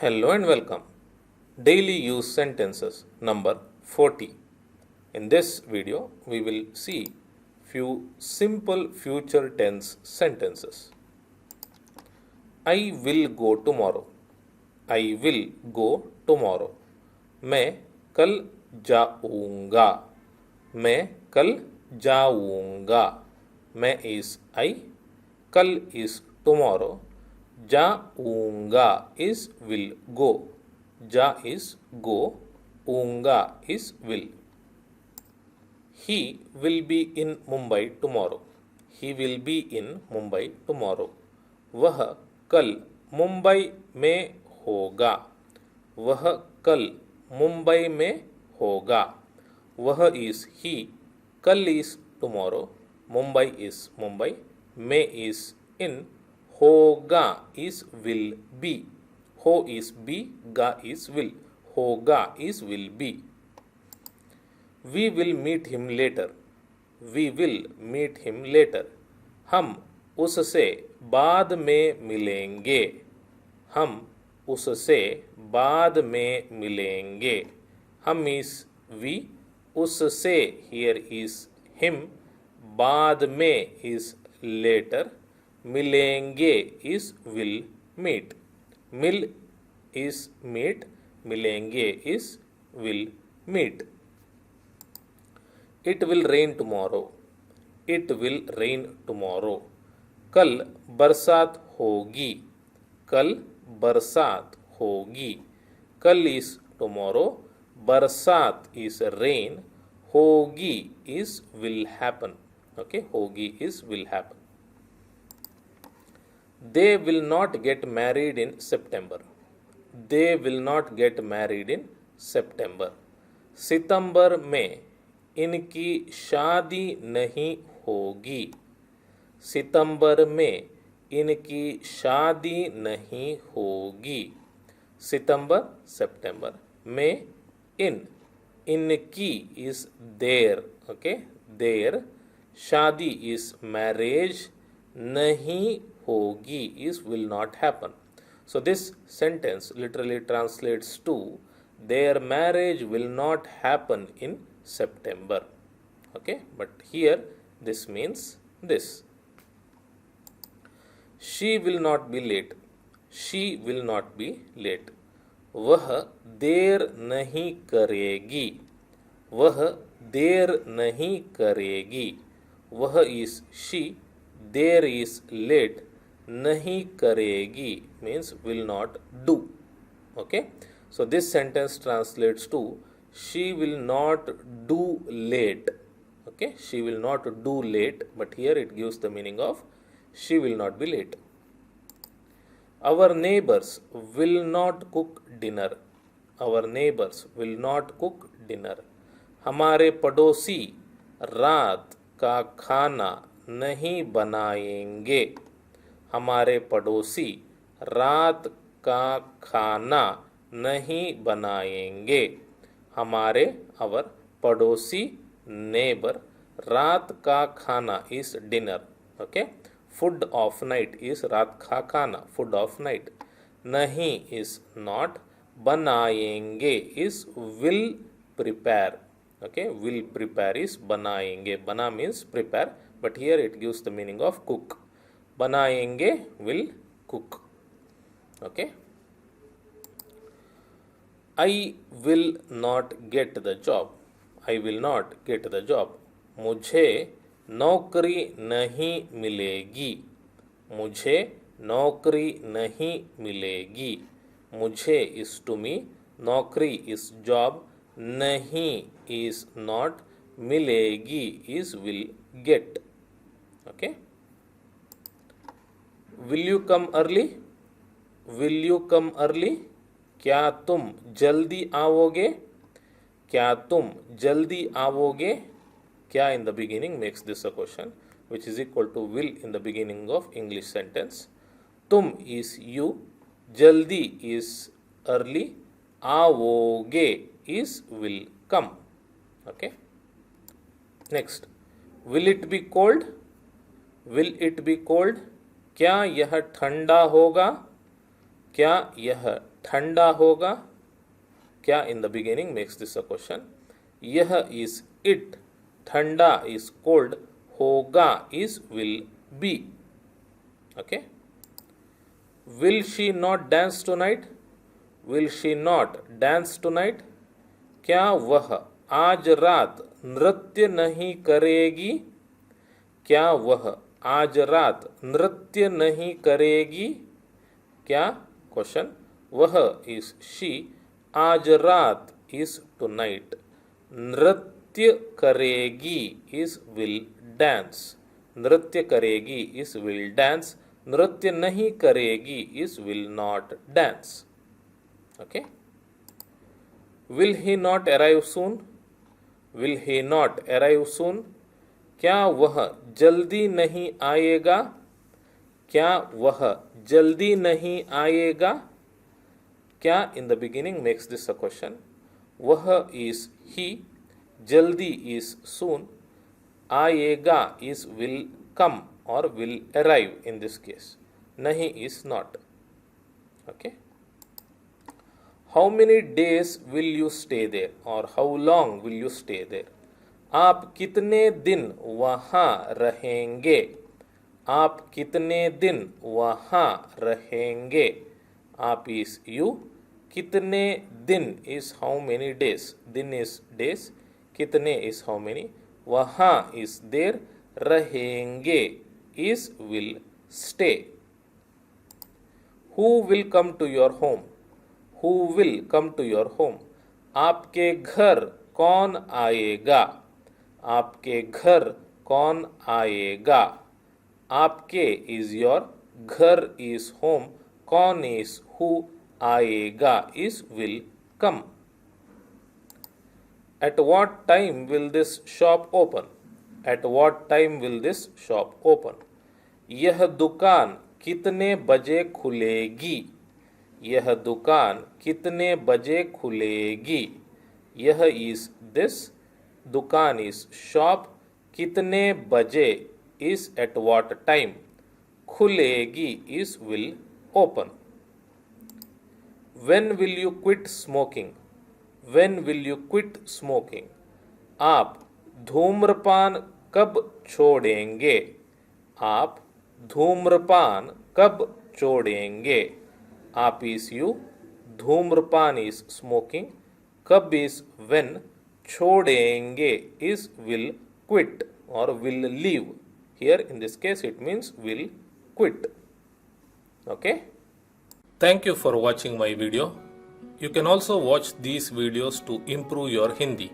Hello and welcome. Daily use sentences number 40. In this video, we will see few simple future tense sentences. I will go tomorrow. I will go tomorrow. मैं कल जाऊंगा. मैं कल जाऊंगा. मैं is I. कल is tomorrow. जाऊंगा is will go. जा is go. ऊंगा is will. He will be in Mumbai tomorrow. He will be in Mumbai tomorrow. वह कल मुंबई में होगा. वह कल मुंबई में होगा. वह is he. कल is tomorrow. Mumbai is Mumbai. में is in. होगा is will be. हो is be. गा is will. होगा is will be. We will meet him later. We will meet him later. हम उससे बाद में मिलेंगे. हम उससे बाद में मिलेंगे. हम is we. उससे here is him. बाद में is later. मिलेंगे is will meet. Mill is meet. मिलेंगे is will meet. It will rain tomorrow. It will rain tomorrow. कल बरसात होगी. कल बरसात होगी. कल is tomorrow. बरसात is rain. होगी is will happen. Okay, होगी is will happen. They will not get married in September. They will not get married in September. सितंबर में इनकी शादी नहीं होगी. सितंबर में इनकी शादी नहीं होगी. सितंबर September में इनकी is their. Okay, their. शादी is marriage. नहीं होगी is will not happen. So this sentence literally translates to their marriage will not happen in September. Okay, but here this means this. She will not be late. She will not be late. वह देर नहीं करेगी. वह देर नहीं करेगी. वह is she. There is late. नहीं करेगी means will not do. Okay, so this sentence translates to she will not do late. Okay, she will not do late, but here it gives the meaning of she will not be late. Our neighbors will not cook dinner. Our neighbors will not cook dinner. हमारे पड़ोसी रात का खाना नहीं बनाएंगे. हमारे पड़ोसी रात का खाना नहीं बनाएंगे. हमारे our पड़ोसी neighbor रात का खाना is dinner. Okay, food of night is रात का खाना, food of night. नहीं is not. बनाएंगे is will prepare. Okay, will prepare is बनाएंगे. बना means prepare, but here it gives the meaning of cook. बनाएंगे will cook. Okay, I will not get the job. I will not get the job. मुझे नौकरी नहीं मिलेगी. मुझे नौकरी नहीं मिलेगी. मुझे is to me. नौकरी is job. नहीं is not. मिलेगी is will get. Okay, will you come early? Will you come early? क्या तुम जल्दी आओगे? क्या तुम जल्दी आओगे? क्या in the beginning makes this a question, which is equal to will in the beginning of English sentence. तुम is you. जल्दी is early. आओगे is will come. Okay, next, will it be cold? Will it be cold? क्या यह ठंडा होगा? क्या यह ठंडा होगा? क्या in the beginning makes this a question. यह is it, ठंडा is cold, होगा is will be. Okay. Will she not dance tonight? Will she not dance tonight? क्या वह आज रात नृत्य नहीं करेगी? क्या वह आज रात नृत्य नहीं करेगी? क्या क्वेश्चन, वह इज शी, आज रात इज टुनाइट, नृत्य करेगी इज विल डांस, नृत्य करेगी इज विल डांस, नृत्य नहीं करेगी is will not dance. Okay. Will he not arrive soon? Will he not arrive soon? क्या वह जल्दी नहीं आएगा? क्या वह जल्दी नहीं आएगा? क्या in the beginning makes this a question. वह इज ही, जल्दी इज सून, आएगा इज विल कम और will arrive in this case, नहीं is not. Okay. How many days will you stay there और how long will you stay there? आप कितने दिन वहाँ रहेंगे? आप कितने दिन वहाँ रहेंगे? आप इज यू, कितने दिन इज हाउ मेनी डेज, दिन इज डेज, कितने इज हाउ मेनी, वहाँ इज देर, रहेंगे is will stay. Who will come to your home? Who will come to your home? आपके घर कौन आएगा? आपके घर कौन आएगा? आपके इज योर, घर इज होम, कौन इज हु, आएगा is will come. At what time will this shop open? At what time will this shop open? यह दुकान कितने बजे खुलेगी? यह दुकान कितने बजे खुलेगी? यह इज दिस, दुकान इज शॉप, कितने बजे इज एट व्हाट टाइम, खुलेगी is will open. When will you quit smoking? When will you quit smoking? आप धूम्रपान कब छोड़ेंगे? आप धूम्रपान कब छोड़ेंगे? आप इज यू, धूम्रपान इज स्मोकिंग, कब इज when, छोड़ेंगे is will quit or will leave. Here in this case it means will quit. Okay. Thank you for watching my video. You can also watch these videos to improve your Hindi.